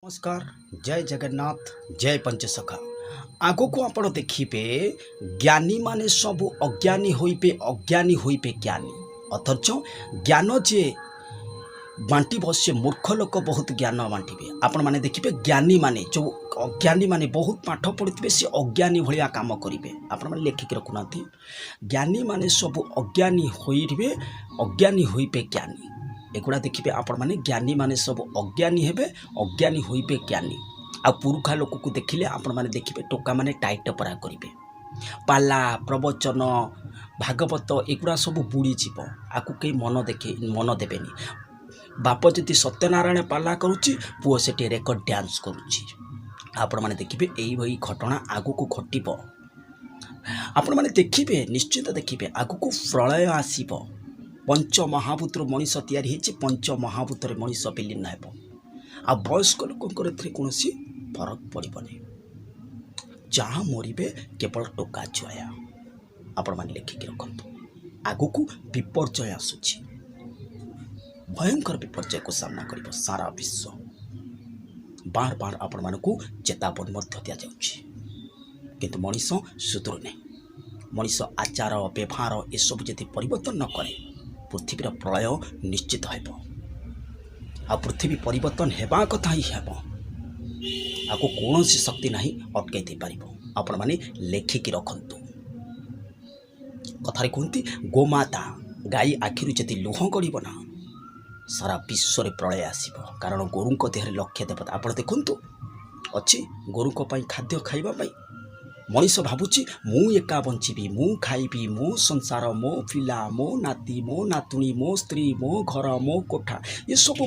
नमस्कार जय जगन्नाथ जय पंचसखा आग को आप देखिए ज्ञानी माने सबू अज्ञानी होइबे अज्ञानी होइबे ज्ञानी अथच ज्ञान जे बांटब से मूर्ख लोक बहुत ज्ञान बांटे आपण मैंने देखिए ज्ञानी माने जो अज्ञानी माने बहुत पाठ पढ़ुवे से अज्ञानी भाया काम करेंगे आपण मैंने लेखिक रखुना ज्ञानी माने सबू अज्ञानी होइबे अज्ञानी होइबे ज्ञानी एगुड़ा देखिए आपण मैंने ज्ञानी माने सब अज्ञानी हेबे अज्ञानी होइबे ज्ञानी आ पुरुखा लोक को देखिले आपण मैंने देखिए टोका मैंने टाइट परा करेंगे पाला प्रवचन भागवत एगुड़ा सब बुड़ी जीव आकु कई मन देवेनी बाप जदि सत्यनारायण पाला करुच्ची पुओ से रेकर्ड डांस करुच्ची आपण मैंने देखिए यही घटना आगु को घटब आपण मैंने देखिए निश्चित देखिए आगु को प्रलय आसब पंच महाभूतर मनीष तैयारी होती पंच महाभूतर मनीष विलीन हो आ वयस्क लोकंर कौन फरक पड़े जहाँ मरबे केवल टोका छुआ आपण मैंने लिखिकी रखु आगु को विपर्जय आसूची भयंकर विपर्जय को सामना कर सारा विश्व बार बार आपण मानक चेतावनी दि जाऊँ मनीष सुधुरुने मनीष आचार व्यवहार ये सब जब परिवर्तन न करे पृथ्वीर प्रलय निश्चित हो आ पृथ्वी परिवर्तन होगा कथा ही हेब आपको कौन शक्ति ना अटकई पार आपण मैंने लेखिकी रखु कथारे कहती गोमाता गाई आखिर जदि लुह गड़ना सारा विश्व प्रलय आसब कारण गोरु देह लक्ष्य देवता आप देखु अच्छी गोरु खाद्य खावाई मनीष भावुची मु एका बंचीबी मु खाइबी मो संसार मो पिला मो नाती मो नातुणी मो स्त्री मो घर मो कोठा ये सब